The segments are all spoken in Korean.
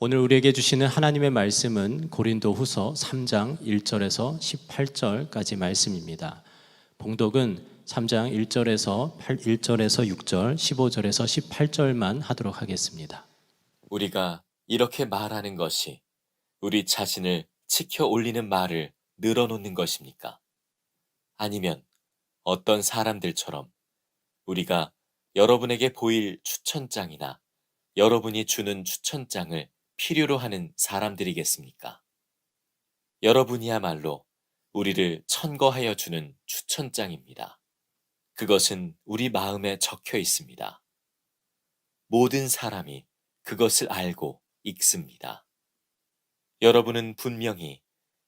오늘 우리에게 주시는 하나님의 말씀은 고린도후서 3장 1절에서 18절까지 말씀입니다. 봉독은 3장 1절에서 6절, 15절에서 18절만 하도록 하겠습니다. 우리가 이렇게 말하는 것이 우리 자신을 치켜 올리는 말을 늘어놓는 것입니까? 아니면 어떤 사람들처럼 우리가 여러분에게 보일 추천장이나 여러분이 주는 추천장을 필요로 하는 사람들이겠습니까? 여러분이야말로 우리를 천거하여 주는 추천장입니다. 그것은 우리 마음에 적혀 있습니다. 모든 사람이 그것을 알고 읽습니다. 여러분은 분명히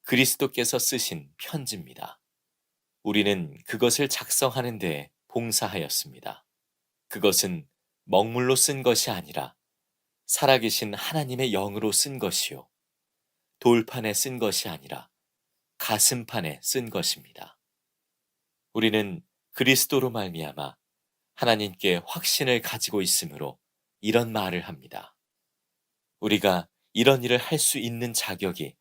그리스도께서 쓰신 편지입니다. 우리는 그것을 작성하는 데 봉사하였습니다. 그것은 먹물로 쓴 것이 아니라 살아계신 하나님의 영으로 쓴 것이요. 돌판에 쓴 것이 아니라 가슴판에 쓴 것입니다. 우리는 그리스도로 말미암아 하나님께 확신을 가지고 있으므로 이런 말을 합니다. 우리가 이런 일을 할 수 있는 자격이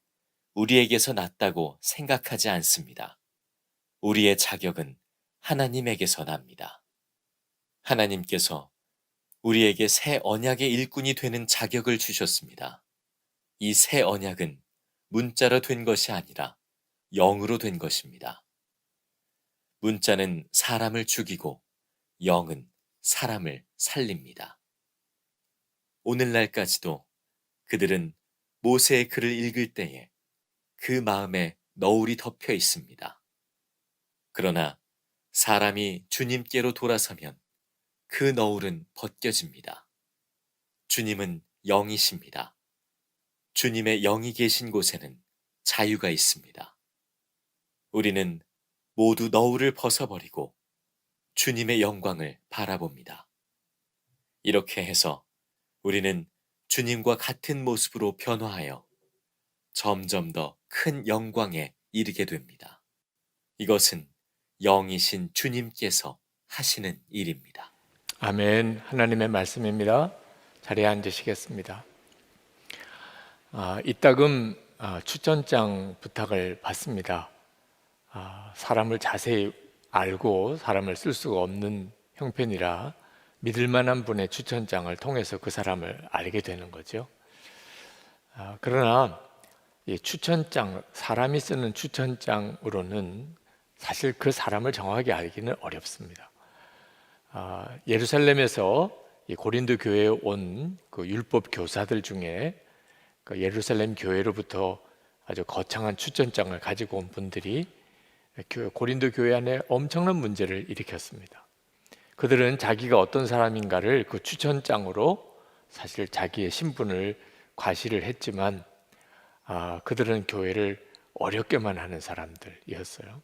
우리에게서 났다고 생각하지 않습니다. 우리의 자격은 하나님에게서 납니다. 하나님께서 우리에게 새 언약의 일꾼이 되는 자격을 주셨습니다. 이 새 언약은 문자로 된 것이 아니라 영으로 된 것입니다. 문자는 사람을 죽이고 영은 사람을 살립니다. 오늘날까지도 그들은 모세의 글을 읽을 때에 그 마음에 너울이 덮여 있습니다. 그러나 사람이 주님께로 돌아서면 그 너울은 벗겨집니다. 주님은 영이십니다. 주님의 영이 계신 곳에는 자유가 있습니다. 우리는 모두 너울을 벗어버리고 주님의 영광을 바라봅니다. 이렇게 해서 우리는 주님과 같은 모습으로 변화하여 점점 더 큰 영광에 이르게 됩니다. 이것은 영이신 주님께서 하시는 일입니다. 아멘. 하나님의 말씀입니다. 자리에 앉으시겠습니다. 이따금 추천장 부탁을 받습니다. 사람을 자세히 알고 사람을 쓸 수가 없는 형편이라 믿을 만한 분의 추천장을 통해서 그 사람을 알게 되는 거죠. 그러나 이 추천장, 사람이 쓰는 추천장으로는 사실 그 사람을 정확하게 알기는 어렵습니다. 예루살렘에서 이 고린도 교회에 온 그 율법 교사들 중에 그 예루살렘 교회로부터 아주 거창한 추천장을 가지고 온 분들이 고린도 교회 안에 엄청난 문제를 일으켰습니다. 그들은 자기가 어떤 사람인가를 그 추천장으로 사실 자기의 신분을 과시를 했지만 그들은 교회를 어렵게만 하는 사람들이었어요.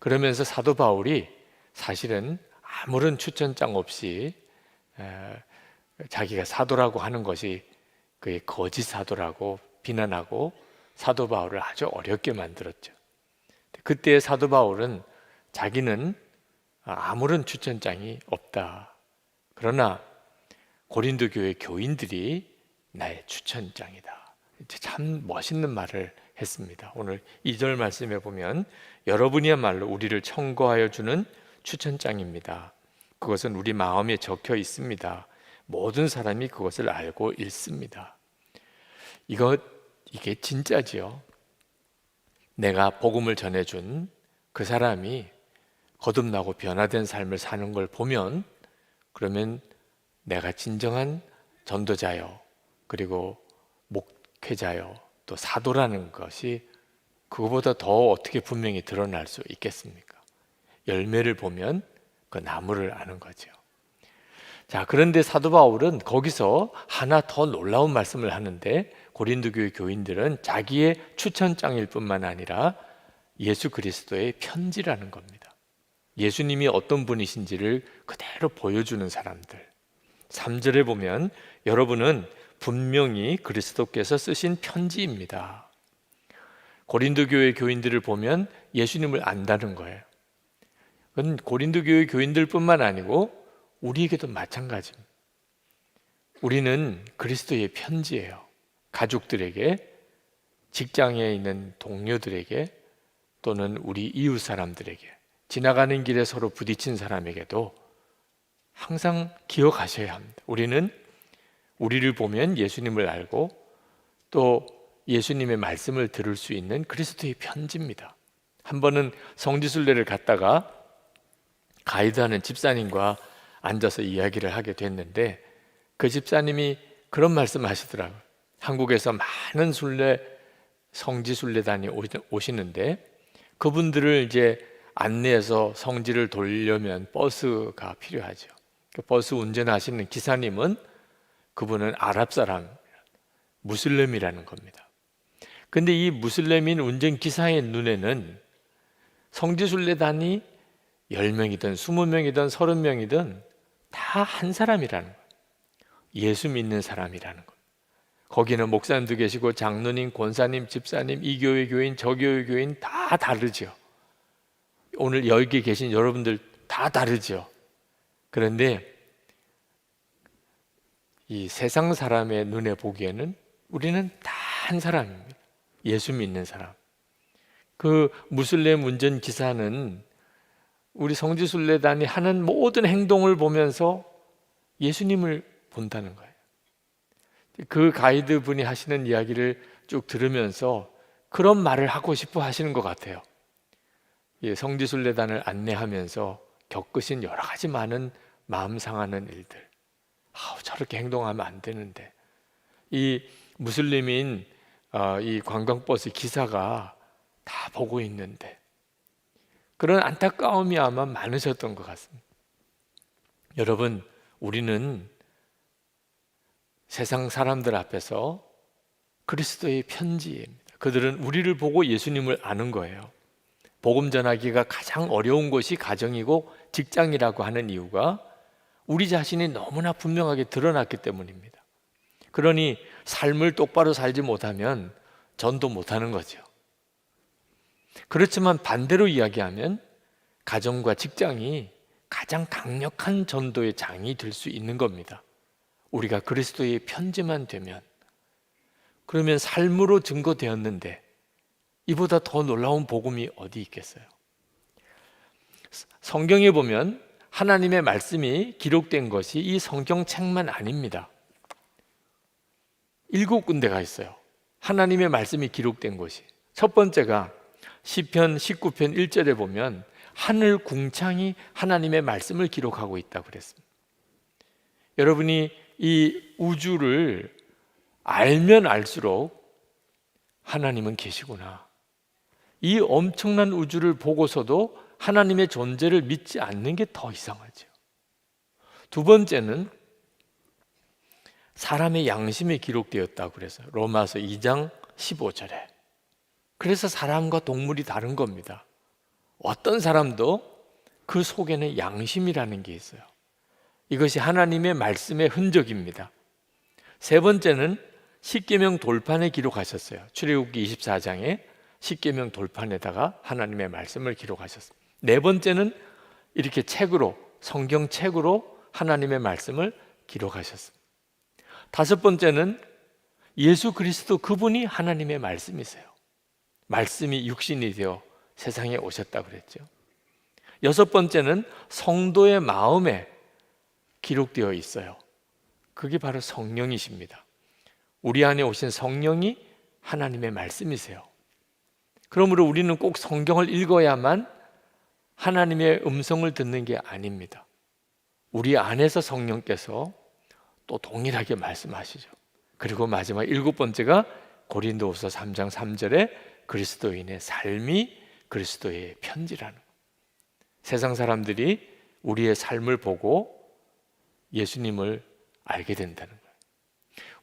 그러면서 사도 바울이 사실은 아무런 추천장 없이 자기가 사도라고 하는 것이 그의 거짓 사도라고 비난하고 사도 바울을 아주 어렵게 만들었죠. 그때 사도 바울은 자기는 아무런 추천장이 없다. 그러나 고린도 교회 교인들이 나의 추천장이다. 참 멋있는 말을 했습니다. 오늘 2절 말씀에 보면 여러분이야말로 우리를 청구하여 주는 추천장입니다. 그것은 우리 마음에 적혀 있습니다. 모든 사람이 그것을 알고 읽습니다. 이게 진짜지요. 내가 복음을 전해준 그 사람이 거듭나고 변화된 삶을 사는 걸 보면 그러면 내가 진정한 전도자요, 그리고 목회자요, 또 사도라는 것이 그거보다 더 어떻게 분명히 드러날 수 있겠습니까? 열매를 보면 그 나무를 아는 거죠. 자, 그런데 사도 바울은 거기서 하나 더 놀라운 말씀을 하는데 고린도 교회 교인들은 자기의 추천장일 뿐만 아니라 예수 그리스도의 편지라는 겁니다. 예수님이 어떤 분이신지를 그대로 보여주는 사람들. 3절에 보면 여러분은 분명히 그리스도께서 쓰신 편지입니다. 고린도 교회 교인들을 보면 예수님을 안다는 거예요. 그건 고린도 교회 교인들뿐만 아니고 우리에게도 마찬가지입니다. 우리는 그리스도의 편지예요. 가족들에게, 직장에 있는 동료들에게, 또는 우리 이웃 사람들에게, 지나가는 길에 서로 부딪힌 사람에게도 항상 기억하셔야 합니다. 우리는 우리를 보면 예수님을 알고 또 예수님의 말씀을 들을 수 있는 그리스도의 편지입니다. 한 번은 성지순례를 갔다가 가이드하는 집사님과 앉아서 이야기를 하게 됐는데, 그 집사님이 그런 말씀 하시더라고요. 한국에서 많은 성지순례단이 오시는데 그분들을 이제 안내해서 성지를 돌려면 버스가 필요하죠. 그 버스 운전하시는 기사님은, 그분은 아랍 사람, 무슬림이라는 겁니다. 근데 이 무슬림인 운전기사의 눈에는 성지순례단이 10명이든 20명이든 30명이든 다 한 사람이라는 거예요. 예수 믿는 사람이라는 거예요. 거기는 목사님도 계시고 장로님, 권사님, 집사님, 이 교회 교인, 저 교회 교인 다 다르죠. 오늘 여기 계신 여러분들 다 다르죠. 그런데 이 세상 사람의 눈에 보기에는 우리는 다 한 사람입니다. 예수 믿는 사람. 그 무슬림 운전기사는 우리 성지순례단이 하는 모든 행동을 보면서 예수님을 본다는 거예요. 그 가이드 분이 하시는 이야기를 쭉 들으면서 그런 말을 하고 싶어 하시는 것 같아요. 성지순례단을 안내하면서 겪으신 여러 가지 많은 마음 상하는 일들, 저렇게 행동하면 안 되는데, 이 무슬림인 이 관광버스 기사가 다 보고 있는데, 그런 안타까움이 아마 많으셨던 것 같습니다. 여러분, 우리는 세상 사람들 앞에서 그리스도의 편지입니다. 그들은 우리를 보고 예수님을 아는 거예요. 복음 전하기가 가장 어려운 것이 가정이고 직장이라고 하는 이유가 우리 자신이 너무나 분명하게 드러났기 때문입니다. 그러니 삶을 똑바로 살지 못하면 전도 못하는 거죠. 그렇지만 반대로 이야기하면 가정과 직장이 가장 강력한 전도의 장이 될 수 있는 겁니다. 우리가 그리스도의 편지만 되면. 그러면 삶으로 증거되었는데 이보다 더 놀라운 복음이 어디 있겠어요? 성경에 보면 하나님의 말씀이 기록된 것이 이 성경책만 아닙니다. 7군데가 있어요. 하나님의 말씀이 기록된 곳이. 첫 번째가 시편 19편 1절에 보면 하늘 궁창이 하나님의 말씀을 기록하고 있다고 그랬습니다. 여러분이 이 우주를 알면 알수록 하나님은 계시구나, 이 엄청난 우주를 보고서도 하나님의 존재를 믿지 않는 게 더 이상하죠. 두 번째는 사람의 양심이 기록되었다고 그래서 로마서 2장 15절에. 그래서 사람과 동물이 다른 겁니다. 어떤 사람도 그 속에는 양심이라는 게 있어요. 이것이 하나님의 말씀의 흔적입니다. 세 번째는 십계명 돌판에 기록하셨어요. 출애굽기 24장에 십계명 돌판에다가 하나님의 말씀을 기록하셨습니다. 네 번째는 이렇게 책으로, 성경책으로 하나님의 말씀을 기록하셨습니다. 다섯 번째는 예수 그리스도 그분이 하나님의 말씀이세요. 말씀이 육신이 되어 세상에 오셨다고 그랬죠. 여섯 번째는 성도의 마음에 기록되어 있어요. 그게 바로 성령이십니다. 우리 안에 오신 성령이 하나님의 말씀이세요. 그러므로 우리는 꼭 성경을 읽어야만 하나님의 음성을 듣는 게 아닙니다. 우리 안에서 성령께서 또 동일하게 말씀하시죠. 그리고 마지막 7번째가 고린도후서 3장 3절에 그리스도인의 삶이 그리스도의 편지라는 것. 세상 사람들이 우리의 삶을 보고 예수님을 알게 된다는 거예요.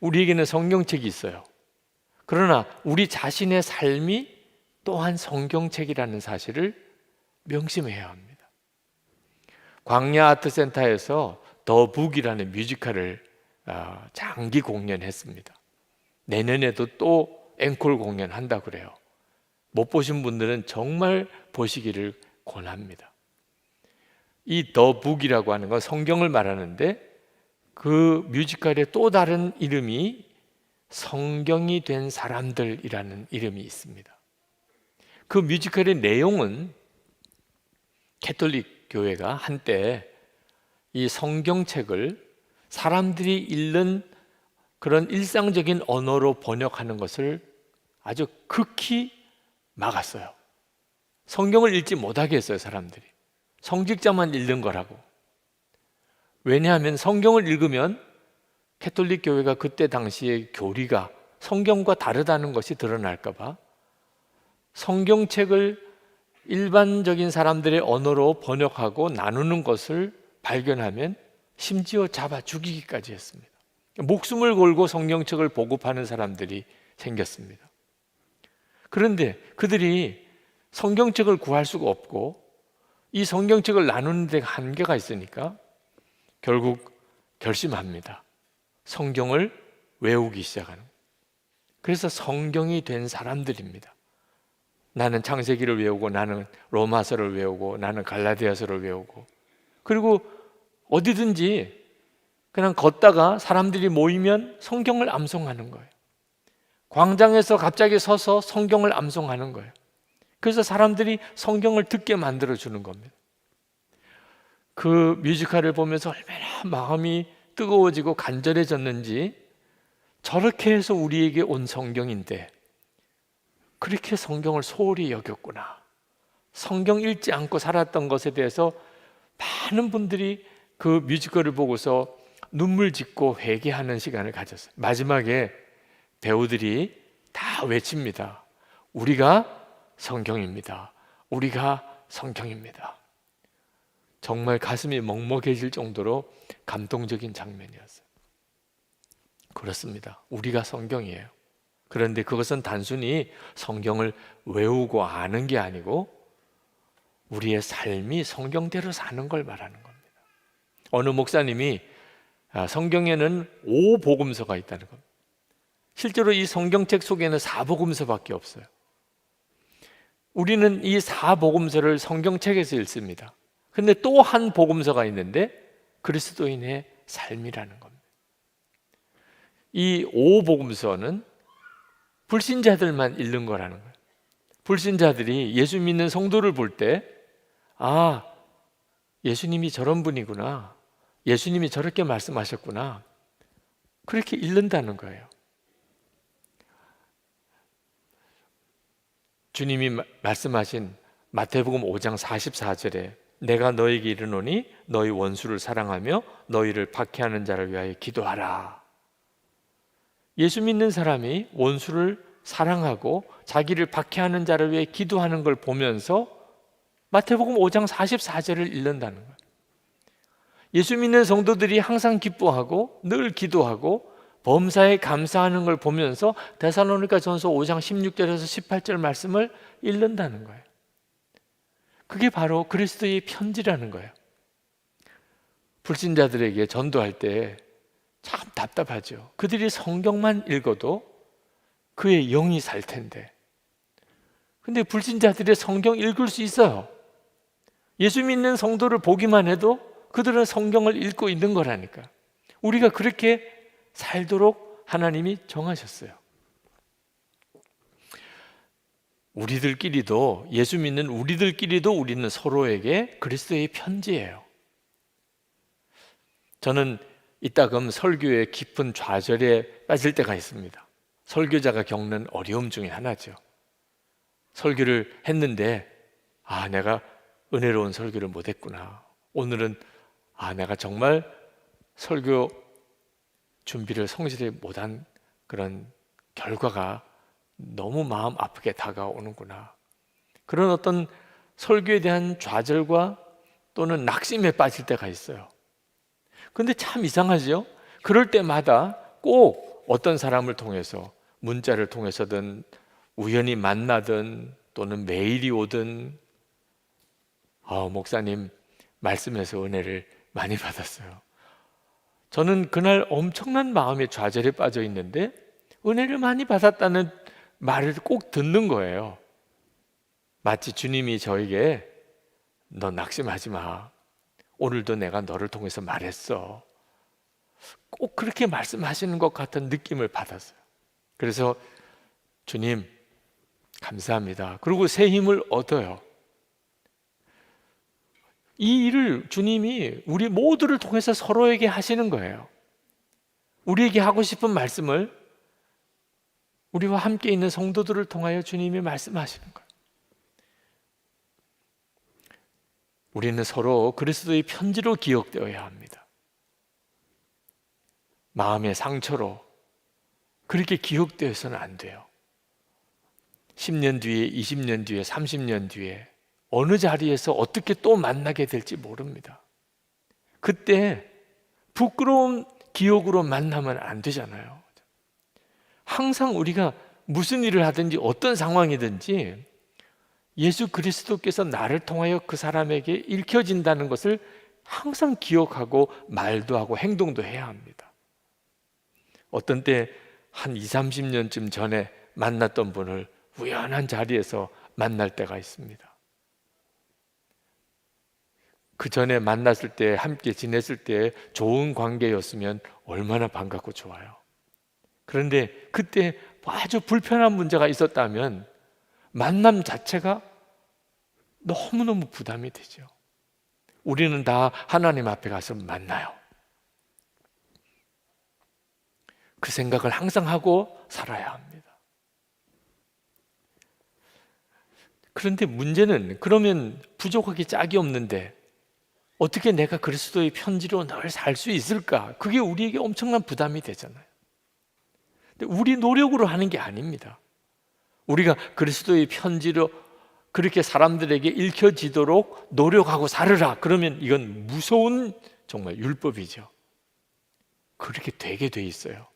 우리에게는 성경책이 있어요. 그러나 우리 자신의 삶이 또한 성경책이라는 사실을 명심해야 합니다. 광야 아트센터에서 더 북이라는 뮤지컬을 장기 공연했습니다. 내년에도 또 앵콜 공연한다고 그래요. 못 보신 분들은 정말 보시기를 권합니다. 이 더 북이라고 하는 건 성경을 말하는데 그 뮤지컬의 또 다른 이름이 성경이 된 사람들이라는 이름이 있습니다. 그 뮤지컬의 내용은 캐톨릭 교회가 한때 이 성경책을 사람들이 읽는 그런 일상적인 언어로 번역하는 것을 아주 극히 막았어요. 성경을 읽지 못하게 했어요, 사람들이. 성직자만 읽는 거라고. 왜냐하면 성경을 읽으면 캐톨릭 교회가 그때 당시의 교리가 성경과 다르다는 것이 드러날까 봐 성경책을 일반적인 사람들의 언어로 번역하고 나누는 것을 발견하면 심지어 잡아 죽이기까지 했습니다. 목숨을 걸고 성경책을 보급하는 사람들이 생겼습니다. 그런데 그들이 성경책을 구할 수가 없고 이 성경책을 나누는 데 한계가 있으니까 결국 결심합니다. 성경을 외우기 시작하는 거예요. 그래서 성경이 된 사람들입니다. 나는 창세기를 외우고, 나는 로마서를 외우고, 나는 갈라디아서를 외우고, 그리고 어디든지 그냥 걷다가 사람들이 모이면 성경을 암송하는 거예요. 광장에서 갑자기 서서 성경을 암송하는 거예요. 그래서 사람들이 성경을 듣게 만들어주는 겁니다. 그 뮤지컬을 보면서 얼마나 마음이 뜨거워지고 간절해졌는지, 저렇게 해서 우리에게 온 성경인데 그렇게 성경을 소홀히 여겼구나. 성경 읽지 않고 살았던 것에 대해서 많은 분들이 그 뮤지컬을 보고서 눈물 짓고 회개하는 시간을 가졌어요. 마지막에 배우들이 다 외칩니다. 우리가 성경입니다. 우리가 성경입니다. 정말 가슴이 먹먹해질 정도로 감동적인 장면이었어요. 그렇습니다. 우리가 성경이에요. 그런데 그것은 단순히 성경을 외우고 아는 게 아니고 우리의 삶이 성경대로 사는 걸 말하는 겁니다. 어느 목사님이 성경에는 5복음서가 있다는 겁니다. 실제로 이 성경책 속에는 4복음서밖에 없어요. 우리는 이 4복음서를 성경책에서 읽습니다. 근데 또 한 복음서가 있는데 그리스도인의 삶이라는 겁니다. 이 5복음서는 불신자들만 읽는 거라는 거예요. 불신자들이 예수 믿는 성도를 볼 때, 아, 예수님이 저런 분이구나, 예수님이 저렇게 말씀하셨구나, 그렇게 읽는다는 거예요. 주님이 말씀하신 마태복음 5장 44절에 내가 너에게 이르노니 너희 원수를 사랑하며 너희를 박해하는 자를 위하여 기도하라. 예수 믿는 사람이 원수를 사랑하고 자기를 박해하는 자를 위해 기도하는 걸 보면서 마태복음 5장 44절을 읽는다는 거예요. 예수 믿는 성도들이 항상 기뻐하고 늘 기도하고 범사에 감사하는 걸 보면서 데살로니가전서 5장 16절에서 18절 말씀을 읽는다는 거예요. 그게 바로 그리스도의 편지라는 거예요. 불신자들에게 전도할 때 참 답답하죠. 그들이 성경만 읽어도 그의 영이 살 텐데, 근데 불신자들이 성경 읽을 수 있어요. 예수 믿는 성도를 보기만 해도 그들은 성경을 읽고 있는 거라니까. 우리가 그렇게 살도록 하나님이 정하셨어요. 우리들끼리도, 예수 믿는 우리들끼리도 우리는 서로에게 그리스도의 편지예요. 저는 이따금 설교의 깊은 좌절에 빠질 때가 있습니다. 설교자가 겪는 어려움 중에 하나죠. 설교를 했는데 내가 은혜로운 설교를 못했구나. 오늘은 내가 정말 설교 준비를 성실히 못한 그런 결과가 너무 마음 아프게 다가오는구나. 그런 어떤 설교에 대한 좌절과 또는 낙심에 빠질 때가 있어요. 근데 참 이상하죠? 그럴 때마다 꼭 어떤 사람을 통해서, 문자를 통해서든 우연히 만나든 또는 메일이 오든 목사님 말씀에서 은혜를 많이 받았어요. 저는 그날 엄청난 마음의 좌절에 빠져 있는데 은혜를 많이 받았다는 말을 꼭 듣는 거예요. 마치 주님이 저에게 너 낙심하지 마. 오늘도 내가 너를 통해서 말했어. 꼭 그렇게 말씀하시는 것 같은 느낌을 받았어요. 그래서 주님 감사합니다. 그리고 새 힘을 얻어요. 이 일을 주님이 우리 모두를 통해서 서로에게 하시는 거예요. 우리에게 하고 싶은 말씀을 우리와 함께 있는 성도들을 통하여 주님이 말씀하시는 거예요. 우리는 서로 그리스도의 편지로 기억되어야 합니다. 마음의 상처로 그렇게 기억되어서는 안 돼요. 10년 뒤에, 20년 뒤에, 30년 뒤에 어느 자리에서 어떻게 또 만나게 될지 모릅니다. 그때 부끄러운 기억으로 만나면 안 되잖아요. 항상 우리가 무슨 일을 하든지 어떤 상황이든지 예수 그리스도께서 나를 통하여 그 사람에게 읽혀진다는 것을 항상 기억하고 말도 하고 행동도 해야 합니다. 어떤 때 한 20, 30년쯤 전에 만났던 분을 우연한 자리에서 만날 때가 있습니다. 그 전에 만났을 때, 함께 지냈을 때 좋은 관계였으면 얼마나 반갑고 좋아요. 그런데 그때 아주 불편한 문제가 있었다면 만남 자체가 너무너무 부담이 되죠. 우리는 다 하나님 앞에 가서 만나요. 그 생각을 항상 하고 살아야 합니다. 그런데 문제는 그러면 부족하기 짝이 없는데 어떻게 내가 그리스도의 편지로 늘 살 수 있을까? 그게 우리에게 엄청난 부담이 되잖아요. 근데 우리 노력으로 하는 게 아닙니다. 우리가 그리스도의 편지로 그렇게 사람들에게 읽혀지도록 노력하고 살으라. 그러면 이건 무서운 정말 율법이죠. 그렇게 되게 돼 있어요.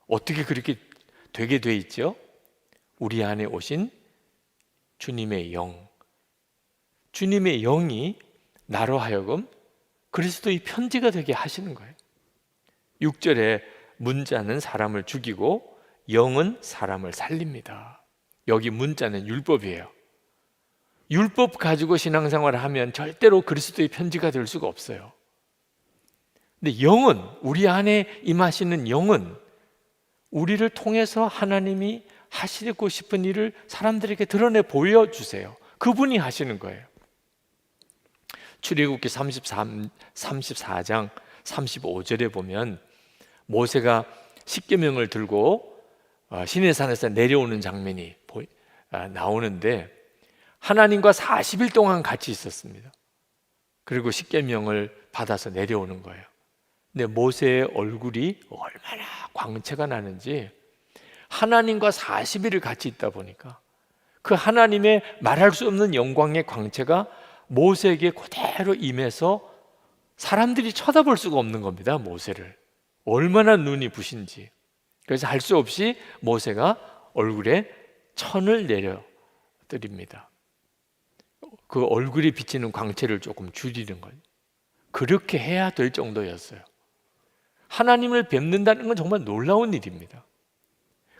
어떻게 그렇게 되게 돼 있죠? 우리 안에 오신 주님의 영, 주님의 영이 나로 하여금 그리스도의 편지가 되게 하시는 거예요. 6절에 문자는 사람을 죽이고 영은 사람을 살립니다. 여기 문자는 율법이에요. 율법 가지고 신앙생활을 하면 절대로 그리스도의 편지가 될 수가 없어요. 근데 영은, 우리 안에 임하시는 영은 우리를 통해서 하나님이 하시고 싶은 일을 사람들에게 드러내 보여주세요. 그분이 하시는 거예요. 출애굽기 34장 35절에 보면 모세가 십계명을 들고 시내산에서 내려오는 장면이 나오는데 하나님과 40일 동안 같이 있었습니다. 그리고 십계명을 받아서 내려오는 거예요. 근데 모세의 얼굴이 얼마나 광채가 나는지 하나님과 40일을 같이 있다 보니까 그 하나님의 말할 수 없는 영광의 광채가 모세에게 그대로 임해서 사람들이 쳐다볼 수가 없는 겁니다. 모세를 얼마나 눈이 부신지. 그래서 할 수 없이 모세가 얼굴에 천을 내려드립니다. 그 얼굴이 비치는 광채를 조금 줄이는 거예요. 그렇게 해야 될 정도였어요. 하나님을 뵙는다는 건 정말 놀라운 일입니다.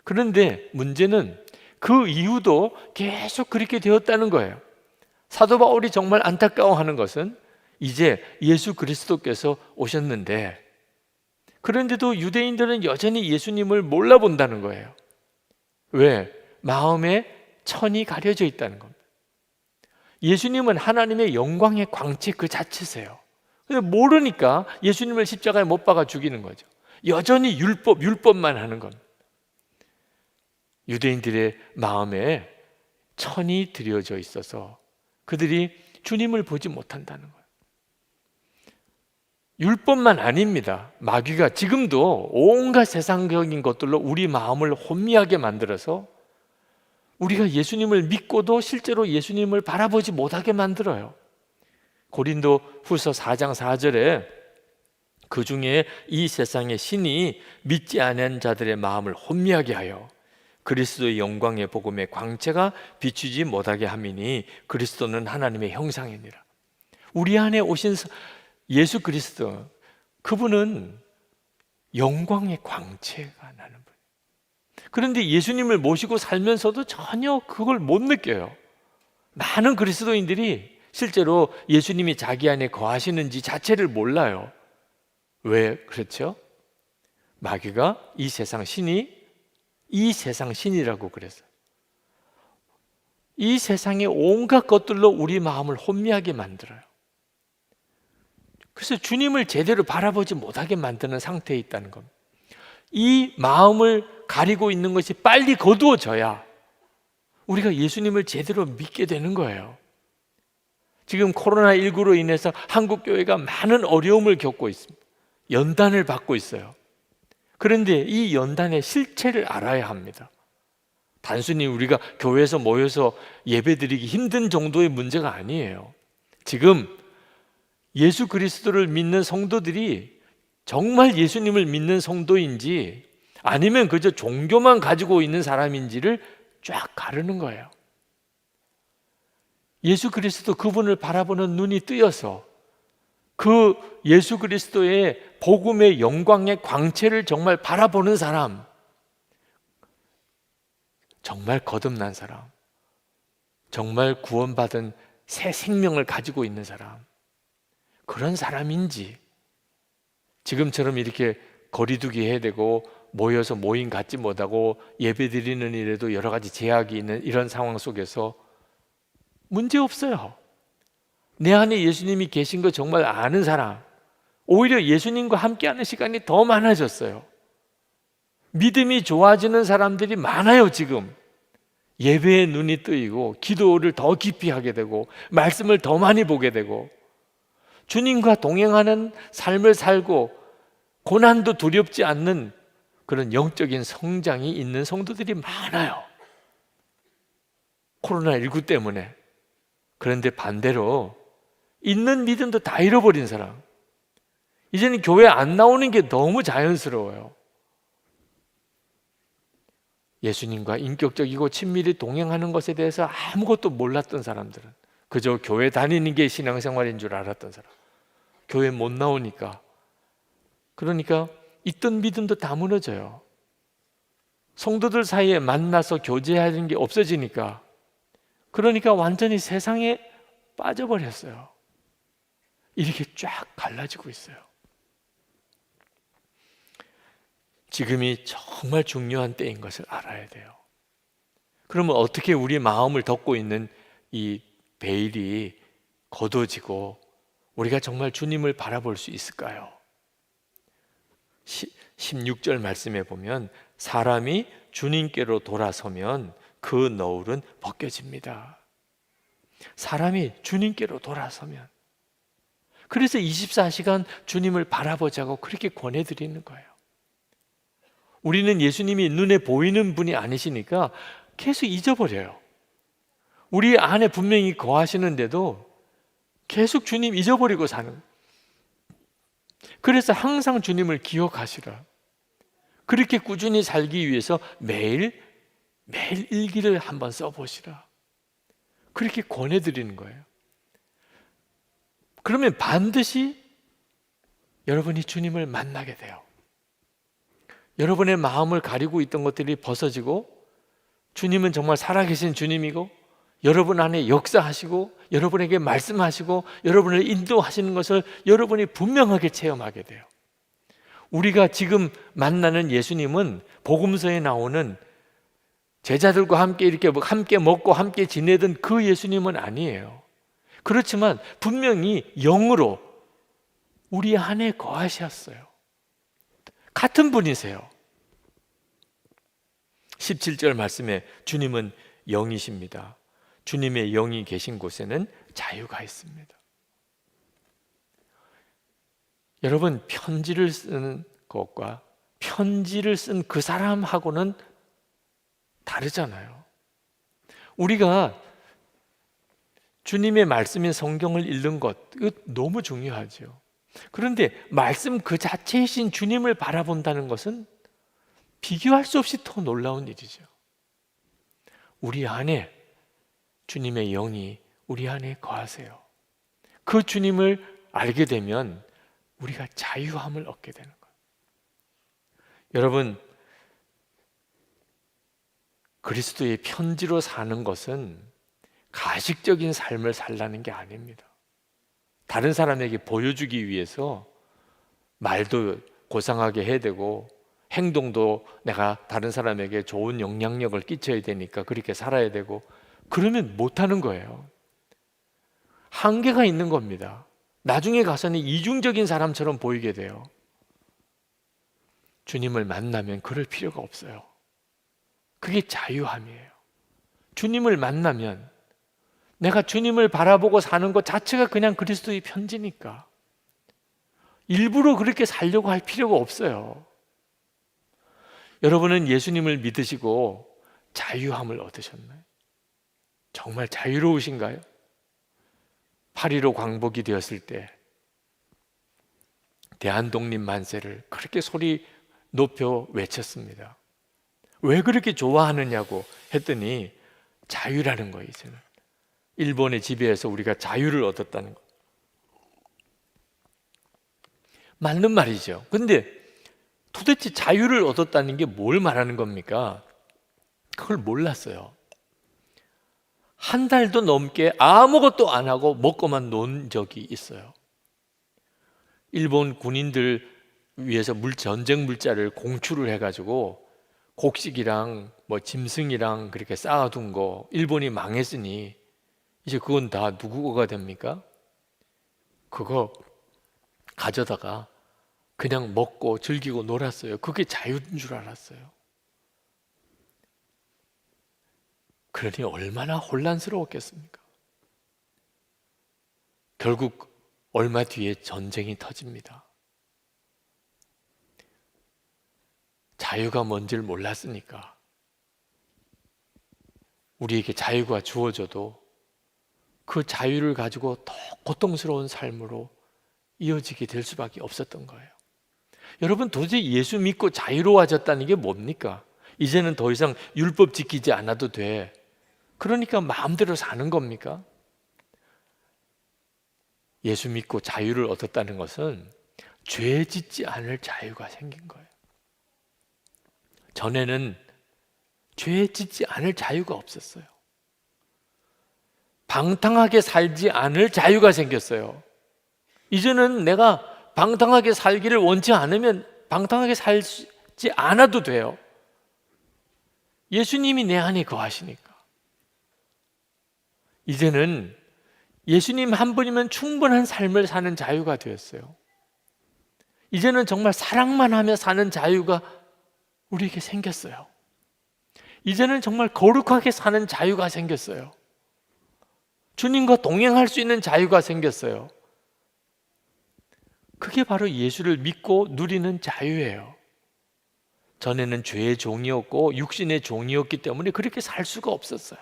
그런데 문제는 그 이후도 계속 그렇게 되었다는 거예요. 사도 바울이 정말 안타까워하는 것은 이제 예수 그리스도께서 오셨는데 그런데도 유대인들은 여전히 예수님을 몰라본다는 거예요. 왜? 마음에 천이 가려져 있다는 겁니다. 예수님은 하나님의 영광의 광채 그 자체세요. 근데 모르니까 예수님을 십자가에 못 박아 죽이는 거죠. 여전히 율법만 하는 겁니다. 유대인들의 마음에 천이 들여져 있어서 그들이 주님을 보지 못한다는 거예요. 율법만 아닙니다. 마귀가 지금도 온갖 세상적인 것들로 우리 마음을 혼미하게 만들어서 우리가 예수님을 믿고도 실제로 예수님을 바라보지 못하게 만들어요. 고린도 후서 4장 4절에 그 중에 이 세상의 신이 믿지 않은 자들의 마음을 혼미하게 하여 그리스도의 영광의 복음의 광채가 비추지 못하게 함이니 그리스도는 하나님의 형상이니라. 우리 안에 오신 예수 그리스도, 그분은 영광의 광채가 나는 분. 그런데 예수님을 모시고 살면서도 전혀 그걸 못 느껴요. 많은 그리스도인들이 실제로 예수님이 자기 안에 거하시는지 자체를 몰라요. 왜 그렇죠? 마귀가 이 세상 신이 이 세상 신이라고 그랬어요. 이 세상의 온갖 것들로 우리 마음을 혼미하게 만들어요. 그래서 주님을 제대로 바라보지 못하게 만드는 상태에 있다는 겁니다. 이 마음을 가리고 있는 것이 빨리 거두어져야 우리가 예수님을 제대로 믿게 되는 거예요. 지금 코로나19로 인해서 한국 교회가 많은 어려움을 겪고 있습니다. 연단을 받고 있어요. 그런데 이 연단의 실체를 알아야 합니다. 단순히 우리가 교회에서 모여서 예배드리기 힘든 정도의 문제가 아니에요. 지금 예수 그리스도를 믿는 성도들이 정말 예수님을 믿는 성도인지 아니면 그저 종교만 가지고 있는 사람인지를 쫙 가르는 거예요. 예수 그리스도 그분을 바라보는 눈이 뜨여서 그 예수 그리스도의 복음의 영광의 광채를 정말 바라보는 사람, 정말 거듭난 사람, 정말 구원받은 새 생명을 가지고 있는 사람, 그런 사람인지 지금처럼 이렇게 거리두기 해야 되고 모여서 모임 갖지 못하고 예배 드리는 일에도 여러 가지 제약이 있는 이런 상황 속에서 문제 없어요. 내 안에 예수님이 계신 거 정말 아는 사람, 오히려 예수님과 함께하는 시간이 더 많아졌어요. 믿음이 좋아지는 사람들이 많아요. 지금 예배에 눈이 뜨이고 기도를 더 깊이 하게 되고 말씀을 더 많이 보게 되고 주님과 동행하는 삶을 살고 고난도 두렵지 않는 그런 영적인 성장이 있는 성도들이 많아요. 코로나19 때문에. 그런데 반대로 있는 믿음도 다 잃어버린 사람, 이제는 교회 안 나오는 게 너무 자연스러워요. 예수님과 인격적이고 친밀히 동행하는 것에 대해서 아무것도 몰랐던 사람들은 그저 교회 다니는 게 신앙생활인 줄 알았던 사람, 교회 못 나오니까, 그러니까 있던 믿음도 다 무너져요. 성도들 사이에 만나서 교제하는 게 없어지니까, 그러니까 완전히 세상에 빠져버렸어요. 이렇게 쫙 갈라지고 있어요. 지금이 정말 중요한 때인 것을 알아야 돼요. 그러면 어떻게 우리 마음을 덮고 있는 이 베일이 걷어지고 우리가 정말 주님을 바라볼 수 있을까요? 16절 말씀에 보면 사람이 주님께로 돌아서면 그 너울은 벗겨집니다. 사람이 주님께로 돌아서면, 그래서 24시간 주님을 바라보자고 그렇게 권해드리는 거예요. 우리는 예수님이 눈에 보이는 분이 아니시니까 계속 잊어버려요. 우리 안에 분명히 거하시는데도 계속 주님 잊어버리고 사는. 그래서 항상 주님을 기억하시라. 그렇게 꾸준히 살기 위해서 매일 일기를 한번 써보시라. 그렇게 권해드리는 거예요. 그러면 반드시 여러분이 주님을 만나게 돼요. 여러분의 마음을 가리고 있던 것들이 벗어지고 주님은 정말 살아계신 주님이고 여러분 안에 역사하시고 여러분에게 말씀하시고 여러분을 인도하시는 것을 여러분이 분명하게 체험하게 돼요. 우리가 지금 만나는 예수님은 복음서에 나오는 제자들과 함께 이렇게 함께 먹고 함께 지내던 그 예수님은 아니에요. 그렇지만 분명히 영으로 우리 안에 거하셨어요. 같은 분이세요. 17절 말씀에 주님은 영이십니다. 주님의 영이 계신 곳에는 자유가 있습니다. 여러분, 편지를 쓰는 것과 편지를 쓴 그 사람하고는 다르잖아요. 우리가 주님의 말씀인 성경을 읽는 것, 이거 너무 중요하죠. 그런데 말씀 그 자체이신 주님을 바라본다는 것은 비교할 수 없이 더 놀라운 일이죠. 우리 안에 주님의 영이 우리 안에 거하세요. 그 주님을 알게 되면 우리가 자유함을 얻게 되는 거예요. 여러분, 그리스도의 편지로 사는 것은 가식적인 삶을 살라는 게 아닙니다. 다른 사람에게 보여주기 위해서 말도 고상하게 해야 되고 행동도 내가 다른 사람에게 좋은 영향력을 끼쳐야 되니까 그렇게 살아야 되고, 그러면 못하는 거예요. 한계가 있는 겁니다. 나중에 가서는 이중적인 사람처럼 보이게 돼요. 주님을 만나면 그럴 필요가 없어요. 그게 자유함이에요. 주님을 만나면 내가 주님을 바라보고 사는 것 자체가 그냥 그리스도의 편지니까 일부러 그렇게 살려고 할 필요가 없어요. 여러분은 예수님을 믿으시고 자유함을 얻으셨나요? 정말 자유로우신가요? 8.15 광복이 되었을 때 대한독립 만세를 그렇게 소리 높여 외쳤습니다. 왜 그렇게 좋아하느냐고 했더니 자유라는 거예요. 이제는 일본의 지배에서 우리가 자유를 얻었다는 거. 맞는 말이죠. 근데 도대체 자유를 얻었다는 게 뭘 말하는 겁니까? 그걸 몰랐어요. 한 달도 넘게 아무것도 안 하고 먹고만 논 적이 있어요. 일본 군인들 위해서 전쟁 물자를 공출을 해가지고 곡식이랑 뭐 짐승이랑 그렇게 쌓아둔 거, 일본이 망했으니 이제 그건 다 누구 거가 됩니까? 그거 가져다가 그냥 먹고 즐기고 놀았어요. 그게 자유인 줄 알았어요. 그러니 얼마나 혼란스러웠겠습니까? 결국 얼마 뒤에 전쟁이 터집니다. 자유가 뭔지를 몰랐으니까 우리에게 자유가 주어져도 그 자유를 가지고 더 고통스러운 삶으로 이어지게 될 수밖에 없었던 거예요. 여러분, 도대체 예수 믿고 자유로워졌다는 게 뭡니까? 이제는 더 이상 율법 지키지 않아도 돼. 그러니까 마음대로 사는 겁니까? 예수 믿고 자유를 얻었다는 것은 죄 짓지 않을 자유가 생긴 거예요. 전에는 죄 짓지 않을 자유가 없었어요. 방탕하게 살지 않을 자유가 생겼어요. 이제는 내가 방탕하게 살기를 원치 않으면 방탕하게 살지 않아도 돼요. 예수님이 내 안에 거하시니까. 이제는 예수님 한 분이면 충분한 삶을 사는 자유가 되었어요. 이제는 정말 사랑만 하며 사는 자유가 우리에게 생겼어요. 이제는 정말 거룩하게 사는 자유가 생겼어요. 주님과 동행할 수 있는 자유가 생겼어요. 그게 바로 예수를 믿고 누리는 자유예요. 전에는 죄의 종이었고 육신의 종이었기 때문에 그렇게 살 수가 없었어요.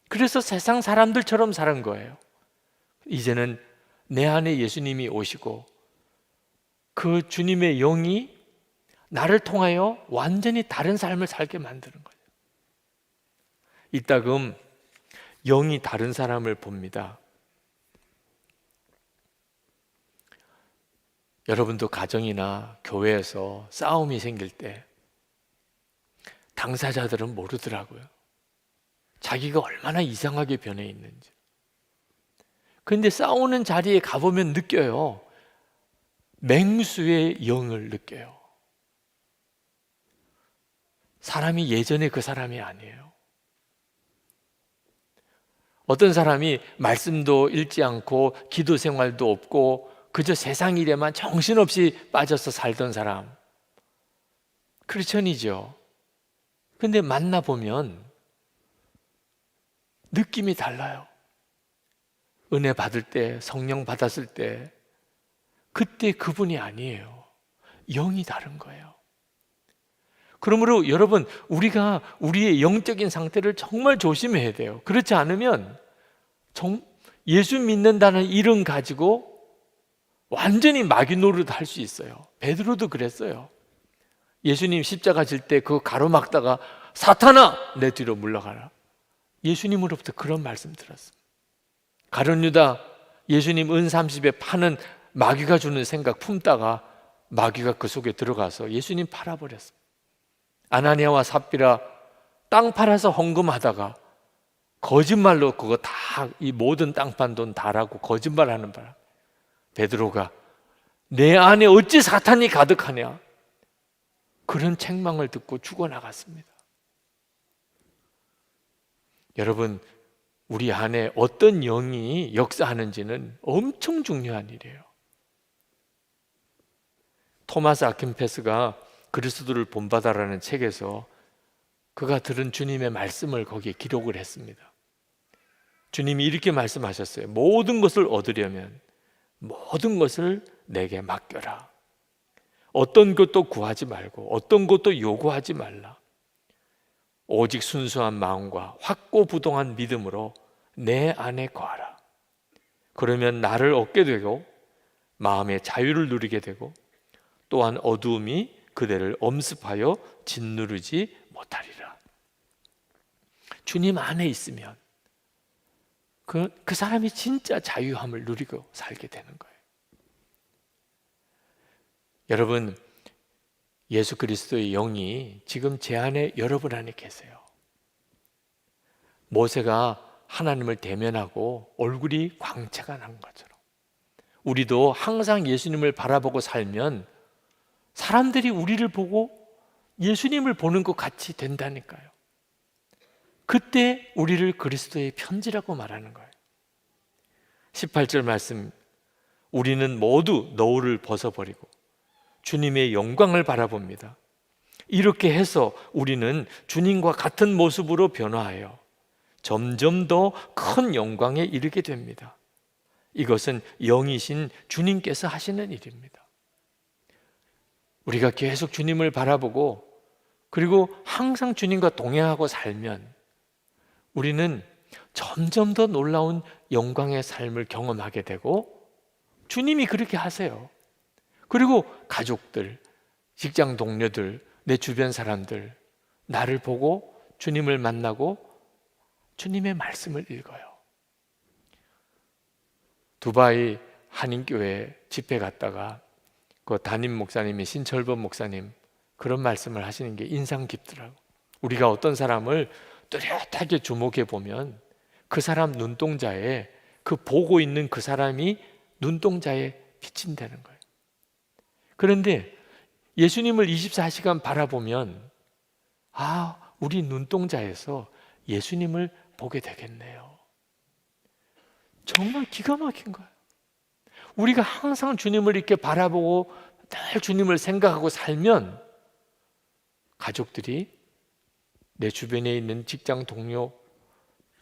그래서 세상 사람들처럼 사는 거예요. 이제는 내 안에 예수님이 오시고 그 주님의 영이 나를 통하여 완전히 다른 삶을 살게 만드는 거예요. 이따금 영이 다른 사람을 봅니다. 여러분도 가정이나 교회에서 싸움이 생길 때 당사자들은 모르더라고요. 자기가 얼마나 이상하게 변해 있는지. 그런데 싸우는 자리에 가보면 느껴요. 맹수의 영을 느껴요. 사람이 예전에 그 사람이 아니에요. 어떤 사람이 말씀도 읽지 않고 기도 생활도 없고 그저 세상 일에만 정신없이 빠져서 살던 사람, 크리스천이죠. 근데 만나보면 느낌이 달라요. 은혜 받을 때, 성령 받았을 때 그때 그분이 아니에요. 영이 다른 거예요. 그러므로 여러분, 우리가 우리의 영적인 상태를 정말 조심해야 돼요. 그렇지 않으면 예수 믿는다는 이름 가지고 완전히 마귀 노릇 할 수 있어요. 베드로도 그랬어요. 예수님 십자가 질 때 그 가로막다가 사탄아 내 뒤로 물러가라. 예수님으로부터 그런 말씀 들었어요. 가룟 유다 예수님 은 30에 파는 마귀가 주는 생각 품다가 마귀가 그 속에 들어가서 예수님 팔아버렸어요. 아나니아와 삽비라 땅 팔아서 헌금하다가 거짓말로 그거 다 이 모든 땅 판 돈 다라고 거짓말하는 바람 베드로가 내 안에 어찌 사탄이 가득하냐? 그런 책망을 듣고 죽어나갔습니다. 여러분, 우리 안에 어떤 영이 역사하는지는 엄청 중요한 일이에요. 토마스 아킨페스가 그리스도를 본받아라는 책에서 그가 들은 주님의 말씀을 거기에 기록을 했습니다. 주님이 이렇게 말씀하셨어요. 모든 것을 얻으려면 모든 것을 내게 맡겨라. 어떤 것도 구하지 말고 어떤 것도 요구하지 말라. 오직 순수한 마음과 확고부동한 믿음으로 내 안에 거하라. 그러면 나를 얻게 되고 마음의 자유를 누리게 되고 또한 어두움이 그대를 엄습하여 짓누르지 못하리라. 주님 안에 있으면 그 사람이 진짜 자유함을 누리고 살게 되는 거예요. 여러분, 예수 그리스도의 영이 지금 제 안에 여러분 안에 계세요. 모세가 하나님을 대면하고 얼굴이 광채가 난 것처럼 우리도 항상 예수님을 바라보고 살면 사람들이 우리를 보고 예수님을 보는 것 같이 된다니까요. 그때 우리를 그리스도의 편지라고 말하는 거예요. 18절 말씀, 우리는 모두 너울을 벗어버리고 주님의 영광을 바라봅니다. 이렇게 해서 우리는 주님과 같은 모습으로 변화하여 점점 더 큰 영광에 이르게 됩니다. 이것은 영이신 주님께서 하시는 일입니다. 우리가 계속 주님을 바라보고 그리고 항상 주님과 동행하고 살면 우리는 점점 더 놀라운 영광의 삶을 경험하게 되고 주님이 그렇게 하세요. 그리고 가족들, 직장 동료들, 내 주변 사람들 나를 보고 주님을 만나고 주님의 말씀을 읽어요. 두바이 한인교회 집회 갔다가 그 담임 목사님이 신철범 목사님 그런 말씀을 하시는 게 인상 깊더라고. 우리가 어떤 사람을 뚜렷하게 주목해 보면 그 사람 눈동자에 그 보고 있는 그 사람이 눈동자에 비친다는 거예요. 그런데 예수님을 24시간 바라보면 우리 눈동자에서 예수님을 보게 되겠네요. 정말 기가 막힌 거예요. 우리가 항상 주님을 이렇게 바라보고 늘 주님을 생각하고 살면 가족들이 내 주변에 있는 직장 동료,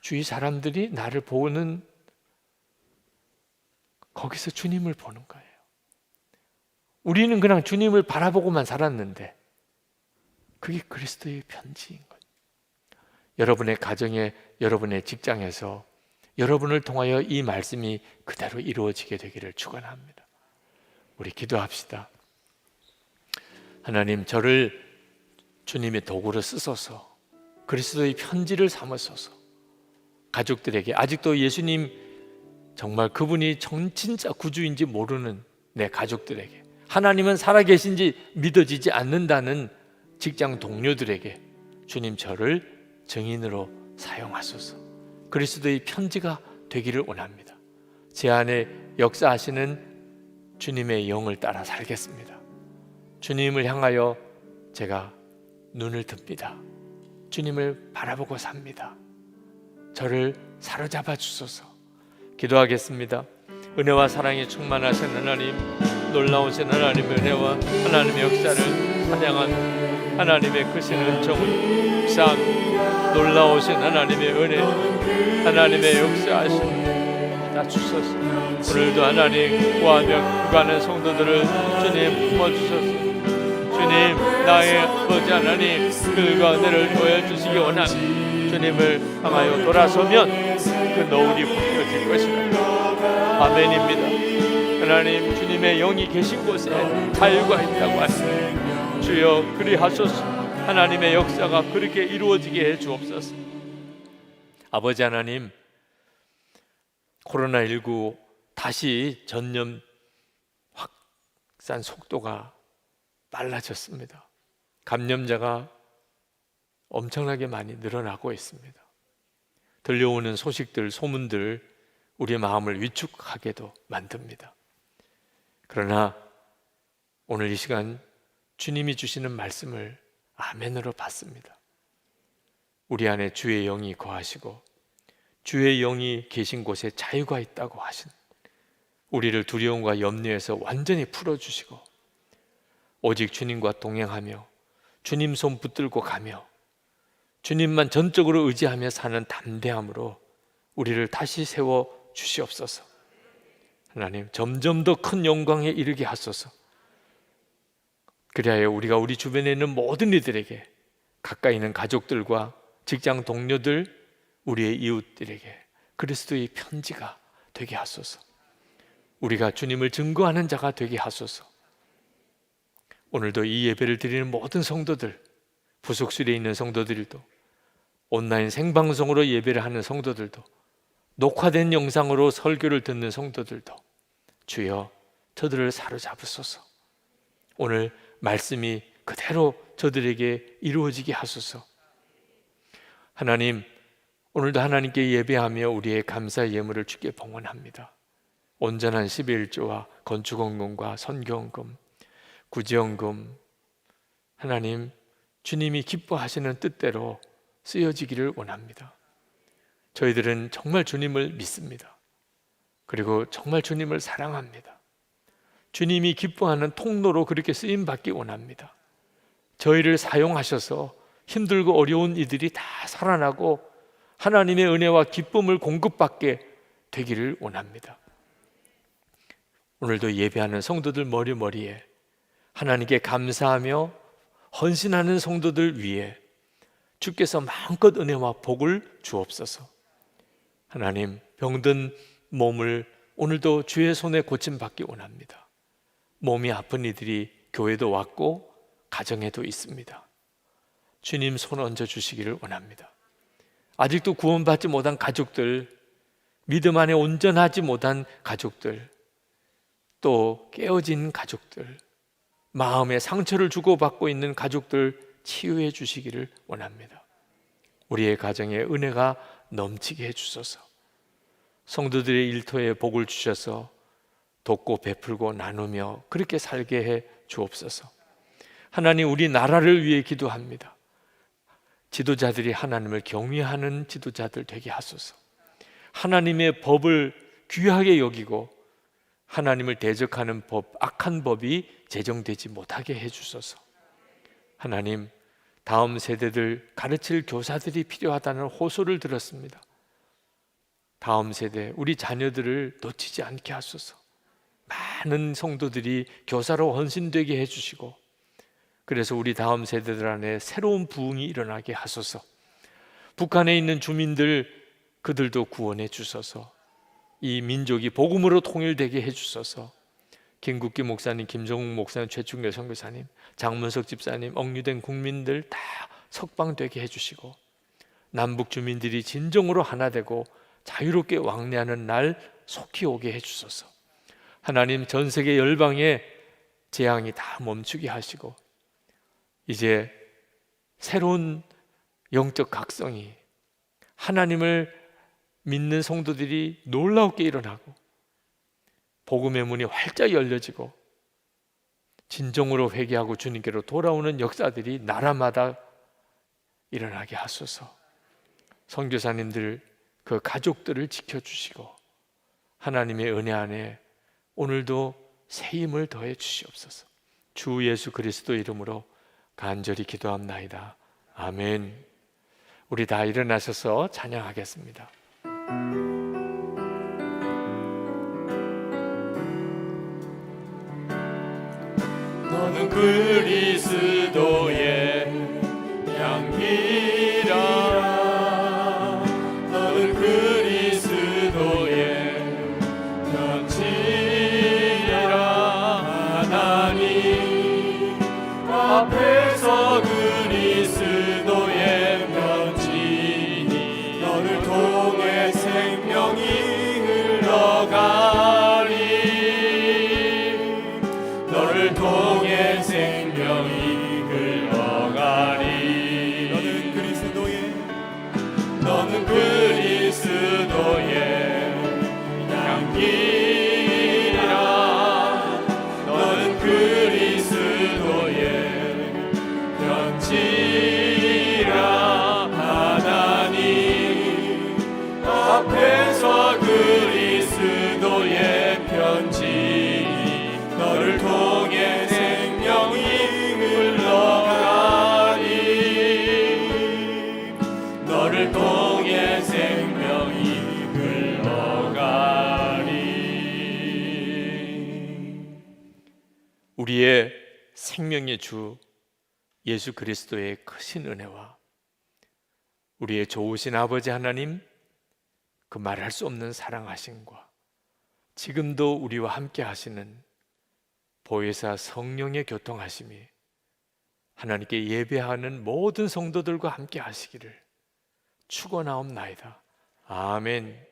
주위 사람들이 나를 보는 거기서 주님을 보는 거예요. 우리는 그냥 주님을 바라보고만 살았는데 그게 그리스도의 편지인 거예요. 여러분의 가정에, 여러분의 직장에서 여러분을 통하여 이 말씀이 그대로 이루어지게 되기를 축원합니다. 우리 기도합시다. 하나님, 저를 주님의 도구로 쓰소서. 그리스도의 편지를 삼으소서. 가족들에게 아직도 예수님 정말 그분이 진짜 구주인지 모르는 내 가족들에게, 하나님은 살아계신지 믿어지지 않는다는 직장 동료들에게 주님 저를 증인으로 사용하소서. 그리스도의 편지가 되기를 원합니다. 제 안에 역사하시는 주님의 영을 따라 살겠습니다. 주님을 향하여 제가 눈을 듭니다. 주님을 바라보고 삽니다. 저를 사로잡아 주소서. 기도하겠습니다. 은혜와 사랑이 충만하신 하나님, 놀라우신 하나님의 은혜와 하나님의 역사를 찬양한 하나님의 크신 은총을 참 놀라우신 하나님의 은혜, 하나님의 역사하심 다 주소서. 오늘도 하나님 구하며 구가는 성도들을 주님 품어주소서. 주님, 나의 아버지 하나님, 길과 은혜를 보여주시기 원합니다. 주님을 향하여 돌아서면 그 너울이 벗겨질 것이다. 아멘입니다. 하나님, 주님의 영이 계신 곳에 자유가 있다고 하시니 주여 그리하소서. 하나님의 역사가 그렇게 이루어지게 해 주옵소서. 아버지 하나님, 코로나19 다시 전염 확산 속도가 빨라졌습니다. 감염자가 엄청나게 많이 늘어나고 있습니다. 들려오는 소식들, 소문들 우리 마음을 위축하게도 만듭니다. 그러나 오늘 이 시간 주님이 주시는 말씀을 아멘으로 받습니다. 우리 안에 주의 영이 거하시고 주의 영이 계신 곳에 자유가 있다고 하신, 우리를 두려움과 염려에서 완전히 풀어주시고 오직 주님과 동행하며 주님 손 붙들고 가며 주님만 전적으로 의지하며 사는 담대함으로 우리를 다시 세워 주시옵소서. 하나님, 점점 더 큰 영광에 이르게 하소서. 그리하여 우리가 우리 주변에 있는 모든 이들에게, 가까이 있는 가족들과 직장 동료들, 우리의 이웃들에게 그리스도의 편지가 되게 하소서. 우리가 주님을 증거하는 자가 되게 하소서. 오늘도 이 예배를 드리는 모든 성도들, 부속실에 있는 성도들도, 온라인 생방송으로 예배를 하는 성도들도, 녹화된 영상으로 설교를 듣는 성도들도 주여 저들을 사로잡으소서. 오늘 말씀이 그대로 저들에게 이루어지게 하소서. 하나님, 오늘도 하나님께 예배하며 우리의 감사 예물을 주께 봉헌합니다. 온전한 11조와 건축헌금과 선교헌금, 구제헌금, 하나님 주님이 기뻐하시는 뜻대로 쓰여지기를 원합니다. 저희들은 정말 주님을 믿습니다. 그리고 정말 주님을 사랑합니다. 주님이 기뻐하는 통로로 그렇게 쓰임받기 원합니다. 저희를 사용하셔서 힘들고 어려운 이들이 다 살아나고 하나님의 은혜와 기쁨을 공급받게 되기를 원합니다. 오늘도 예배하는 성도들 머리머리에 하나님께 감사하며 헌신하는 성도들 위해 주께서 마음껏 은혜와 복을 주옵소서. 하나님, 병든 몸을 오늘도 주의 손에 고침받기 원합니다. 몸이 아픈 이들이 교회도 왔고 가정에도 있습니다. 주님 손 얹어 주시기를 원합니다. 아직도 구원받지 못한 가족들, 믿음 안에 온전하지 못한 가족들, 또 깨어진 가족들, 마음에 상처를 주고받고 있는 가족들 치유해 주시기를 원합니다. 우리의 가정에 은혜가 넘치게 해주소서. 성도들의 일터에 복을 주셔서 돕고 베풀고 나누며 그렇게 살게 해 주옵소서. 하나님, 우리 나라를 위해 기도합니다. 지도자들이 하나님을 경외하는 지도자들 되게 하소서. 하나님의 법을 귀하게 여기고 하나님을 대적하는 법, 악한 법이 제정되지 못하게 해주소서. 하나님, 다음 세대들 가르칠 교사들이 필요하다는 호소를 들었습니다. 다음 세대, 우리 자녀들을 놓치지 않게 하소서. 많은 성도들이 교사로 헌신되게 해주시고, 그래서 우리 다음 세대들 안에 새로운 부흥이 일어나게 하소서. 북한에 있는 주민들, 그들도 구원해 주소서. 이 민족이 복음으로 통일되게 해주소서. 김국기 목사님, 김정욱 목사님, 최충길 선교사님, 장문석 집사님, 억류된 국민들 다 석방되게 해주시고, 남북 주민들이 진정으로 하나 되고 자유롭게 왕래하는 날 속히 오게 해주소서. 하나님, 전 세계 열방의 재앙이 다 멈추게 하시고 이제 새로운 영적 각성이, 하나님을 믿는 성도들이 놀랍게 일어나고 복음의 문이 활짝 열려지고 진정으로 회개하고 주님께로 돌아오는 역사들이 나라마다 일어나게 하소서. 선교사님들, 그 가족들을 지켜주시고 하나님의 은혜 안에 오늘도 새 힘을 더해 주시옵소서. 주 예수 그리스도 이름으로 간절히 기도합나이다. 아멘. 우리 다 일어나셔서 찬양하겠습니다. 너는 그리스도의 양이라. 너는 그리스도의 편지라. 하나님 앞에서 그리스도의 편지니 너를 통해 생명이 흘러가리. 너를 통해 생명이 흘러가리. 너는 앞에서 그리스도의 편지 너를 통해 생명이 흘러가니 너를 통해 생명이 흘러가니 우리의 생명의 주 예수 그리스도의 크신 은혜와 우리의 좋으신 아버지 하나님 그 말할 수 없는 사랑하심과 지금도 우리와 함께 하시는 보혜사 성령의 교통하심이 하나님께 예배하는 모든 성도들과 함께 하시기를 축원하옵나이다. 아멘.